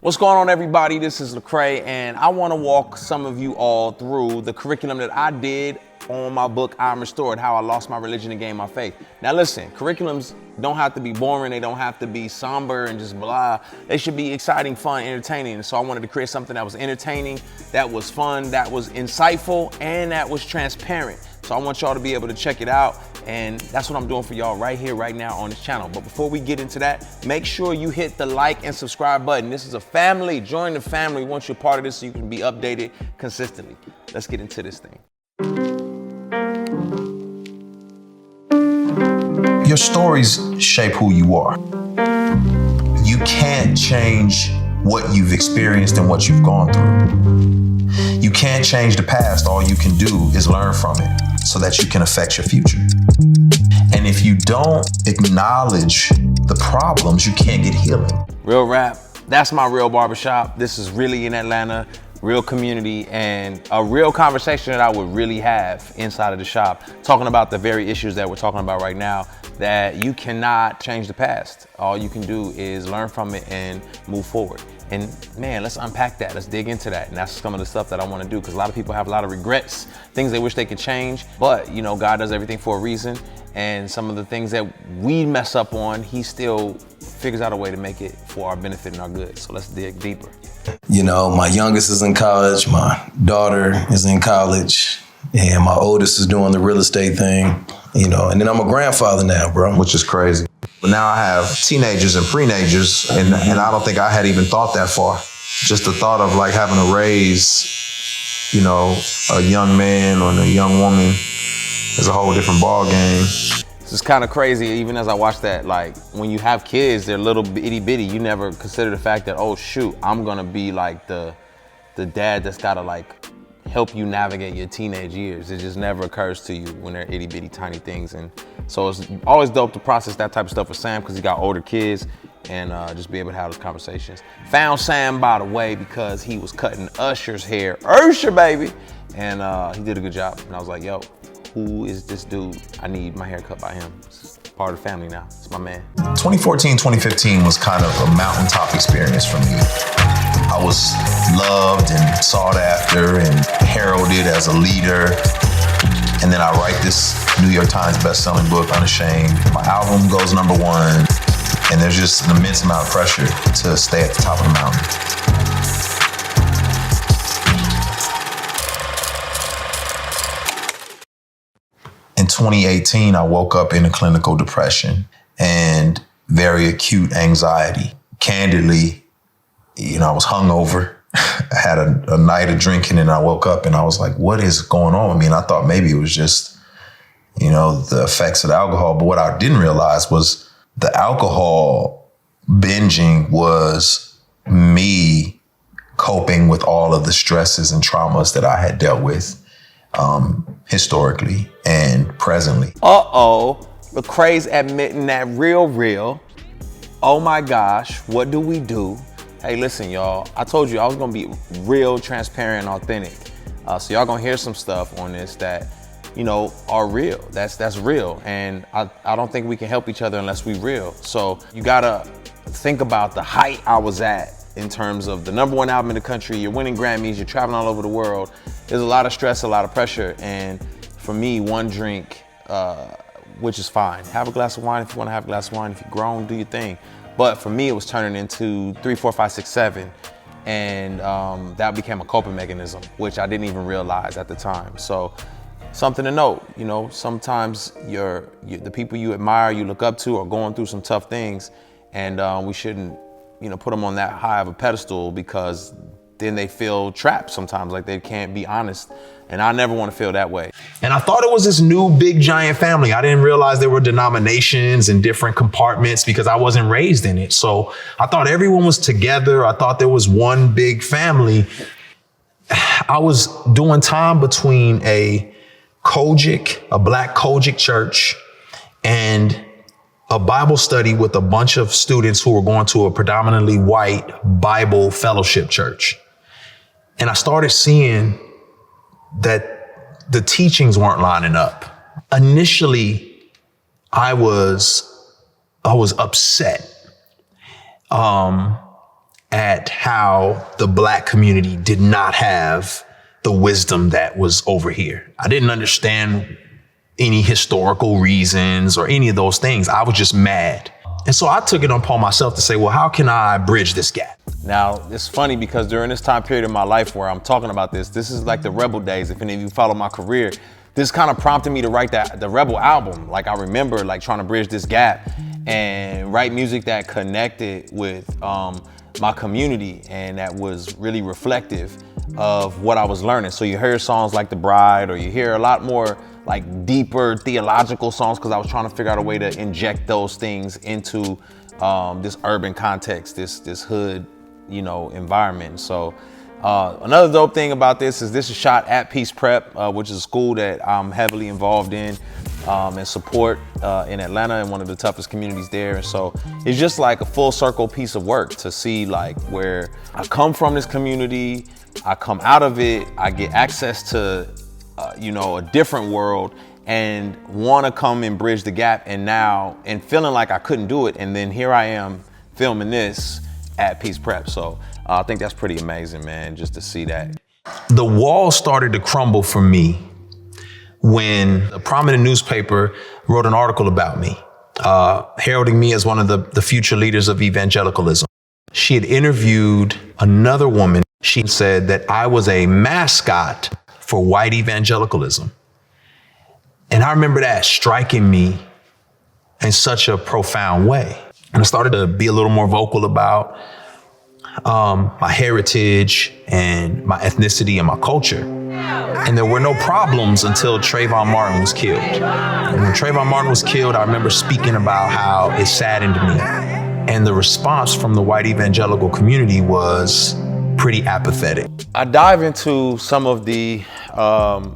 What's going on, everybody? This is LECRAE, and I want to walk some of you all through the curriculum that I did on my book, I'm Restored, How I Lost My Religion and Gained My Faith. Now listen, curriculums don't have to be boring. They don't have to be somber and just blah. They should be exciting, fun, entertaining. And so I wanted to create something that was entertaining, that was fun, that was insightful, and that was transparent. So I want y'all to be able to check it out. And that's what I'm doing for y'all right here, right now on this channel. But before we get into that, make sure you hit the like and subscribe button. This is a family. Join the family once you're part of this so you can be updated consistently. Let's get into this thing. Your stories shape who you are. You can't change what you've experienced and what you've gone through. You can't change the past. All you can do is learn from it so that you can affect your future. And if you don't acknowledge the problems, you can't get healing. Real rap, that's my real barbershop. This is really in Atlanta. Real community and a real conversation that I would really have inside of the shop, talking about the very issues that we're talking about right now, that you cannot change the past. All you can do is learn from it and move forward. And man, let's unpack that. Let's dig into that. And that's some of the stuff that I want to do, because a lot of people have a lot of regrets, things they wish they could change, but you know, God does everything for a reason. And some of the things that we mess up on, he still figures out a way to make it for our benefit and our good. So let's dig deeper. You know, my youngest is in college, my daughter is in college, and my oldest is doing the real estate thing, you know, and then I'm a grandfather now, bro. Which is crazy. But now I have teenagers and pre-nagers, and I don't think I had even thought that far. Just the thought of like having to raise, you know, a young man or a young woman is a whole different ball game. It's just kind of crazy, even as I watch that, like when you have kids, they're little itty bitty, you never consider the fact that, oh shoot, I'm gonna be like the dad that's gotta like help you navigate your teenage years. It just never occurs to you when they're itty bitty tiny things. And so it's always dope to process that type of stuff with Sam, because he got older kids, and just be able to have those conversations. Found Sam, by the way, because he was cutting Usher's hair, Usher baby, and he did a good job. And I was like, yo, who is this dude? I need my hair cut by him. It's part of the family now. It's my man. 2014, 2015 was kind of a mountaintop experience for me. I was loved and sought after and heralded as a leader. And then I write this New York Times best-selling book, Unashamed. My album goes #1. And there's just an immense amount of pressure to stay at the top of the mountain. In 2018, I woke up in a clinical depression and very acute anxiety. Candidly, you know, I was hungover. I had a night of drinking, and I woke up and I was like, what is going on with me? And I thought maybe it was just, you know, the effects of the alcohol. But what I didn't realize was the alcohol binging was me coping with all of the stresses and traumas that I had dealt with historically and presently. LECRAE'S admitting that real. Oh my gosh, what do we do? Hey, listen, y'all. I told you I was gonna be real, transparent, and authentic. So y'all gonna hear some stuff on this that, you know, are real. That's real. And I don't think we can help each other unless we real. So you gotta think about the height I was at in terms of the #1 album in the country. You're winning Grammys, you're traveling all over the world. There's a lot of stress, a lot of pressure. And for me, one drink, which is fine. Have a glass of wine if you wanna have a glass of wine. If you're grown, do your thing. But for me, it was turning into 3, 4, 5, 6, 7. And that became a coping mechanism, which I didn't even realize at the time. So something to note, you know, sometimes the people you admire, you look up to, are going through some tough things. And we shouldn't, you know, put them on that high of a pedestal, because then they feel trapped sometimes, like they can't be honest. And I never want to feel that way. And I thought it was this new big giant family. I didn't realize there were denominations and different compartments because I wasn't raised in it. So I thought everyone was together. I thought there was one big family. I was doing time between a black Kojic church, and a Bible study with a bunch of students who were going to a predominantly white Bible fellowship church. And I started seeing that the teachings weren't lining up. Initially, I was upset. at how the Black community did not have the wisdom that was over here. I didn't understand any historical reasons or any of those things. I was just mad. And so I took it upon myself to say, well, how can I bridge this gap? Now, it's funny because during this time period in my life where I'm talking about this is like the Rebel days. If any of you follow my career, this kind of prompted me to write the Rebel album. Like I remember like trying to bridge this gap and write music that connected with my community and that was really reflective of what I was learning. So you hear songs like The Bride, or you hear a lot more like deeper theological songs because I was trying to figure out a way to inject those things into this urban context, this hood, environment. So another dope thing about this is shot at Peace Prep, which is a school that I'm heavily involved in and support in Atlanta, in one of the toughest communities there. And so it's just like a full circle piece of work to see like where I come from, this community, I come out of it, I get access to a different world and want to come and bridge the gap, and feeling like I couldn't do it, and then here I am filming this at Peace Prep. So I think that's pretty amazing, man, just to see that. The wall started to crumble for me when a prominent newspaper wrote an article about me, heralding me as one of the future leaders of evangelicalism. She had interviewed another woman. She said that I was a mascot for white evangelicalism. And I remember that striking me in such a profound way. And I started to be a little more vocal about my heritage and my ethnicity and my culture. And there were no problems until Trayvon Martin was killed. And when Trayvon Martin was killed, I remember speaking about how it saddened me. And the response from the white evangelical community was pretty apathetic. I dive into some of the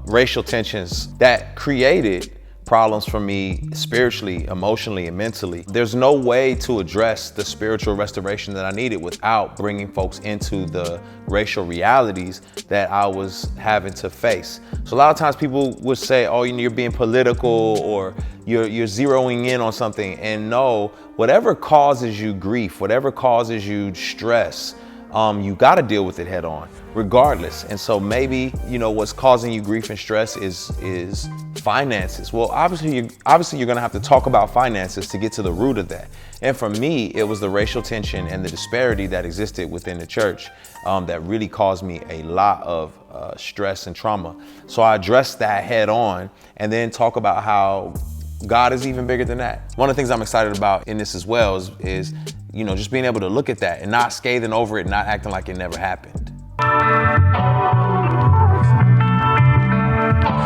racial tensions that created problems for me spiritually, emotionally, and mentally. There's no way to address the spiritual restoration that I needed without bringing folks into the racial realities that I was having to face. So a lot of times people would say, oh, you're being political, or you're zeroing in on something. And no, whatever causes you grief, whatever causes you stress, you got to deal with it head on, regardless. And so maybe, what's causing you grief and stress is finances. Well, obviously you're going to have to talk about finances to get to the root of that. And for me, it was the racial tension and the disparity that existed within the church that really caused me a lot of stress and trauma. So I addressed that head on and then talk about how God is even bigger than that. One of the things I'm excited about in this as well is just being able to look at that and not scathing over it, not acting like it never happened.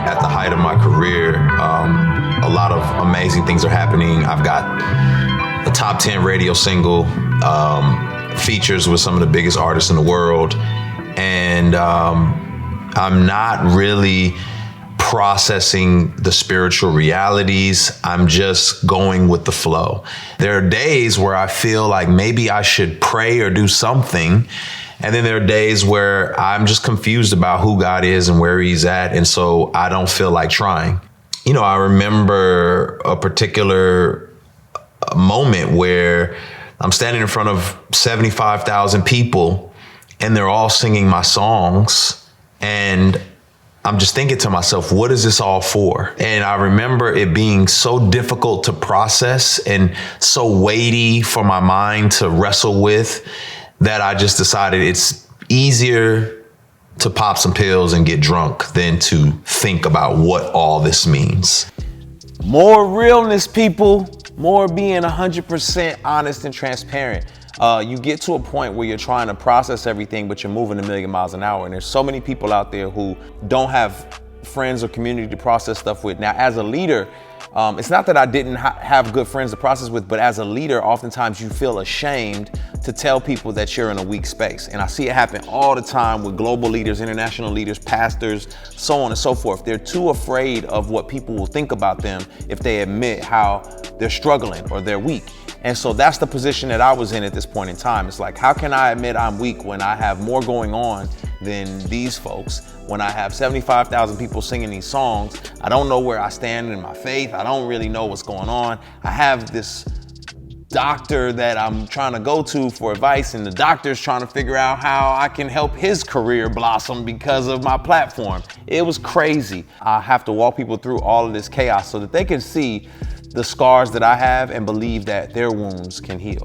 At the height of my career, a lot of amazing things are happening. I've got a top 10 radio single, features with some of the biggest artists in the world. And I'm not really processing the spiritual realities. I'm just going with the flow. There are days where I feel like maybe I should pray or do something. And then there are days where I'm just confused about who God is and where he's at. And so I don't feel like trying. I remember a particular moment where I'm standing in front of 75,000 people and they're all singing my songs. And I'm just thinking to myself, what is this all for? And I remember it being so difficult to process and so weighty for my mind to wrestle with that I just decided it's easier to pop some pills and get drunk than to think about what all this means. More realness, people. More being 100% honest and transparent. You get to a point where you're trying to process everything, but you're moving a million miles an hour. And there's so many people out there who don't have friends or community to process stuff with. Now, as a leader, it's not that I didn't have good friends to process with, but as a leader, oftentimes you feel ashamed to tell people that you're in a weak space. And I see it happen all the time with global leaders, international leaders, pastors, so on and so forth. They're too afraid of what people will think about them if they admit how they're struggling or they're weak. And so that's the position that I was in at this point in time. It's like, how can I admit I'm weak when I have more going on than these folks? When I have 75,000 people singing these songs, I don't know where I stand in my faith. I don't really know what's going on. I have this doctor that I'm trying to go to for advice, and the doctor's trying to figure out how I can help his career blossom because of my platform. It was crazy. I have to walk people through all of this chaos so that they can see the scars that I have and believe that their wounds can heal.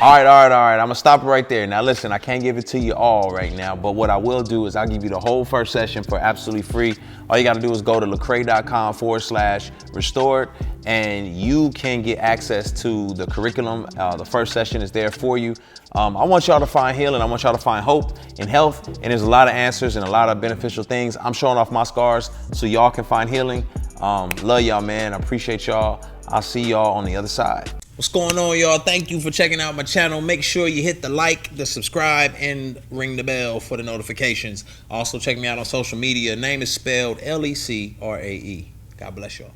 All right. I'm gonna stop it right there. Now listen, I can't give it to you all right now, but what I will do is I'll give you the whole first session for absolutely free. All you gotta do is go to lecrae.com/restored, and you can get access to the curriculum. The first session is there for you. I want y'all to find healing. I want y'all to find hope and health, and there's a lot of answers and a lot of beneficial things. I'm showing off my scars so y'all can find healing. Love y'all, man. I appreciate y'all. I'll see y'all on the other side. What's going on, y'all? Thank you for checking out my channel. Make sure you hit the like, the subscribe, and ring the bell for the notifications. Also, check me out on social media. Name is spelled LECRAE. God bless y'all.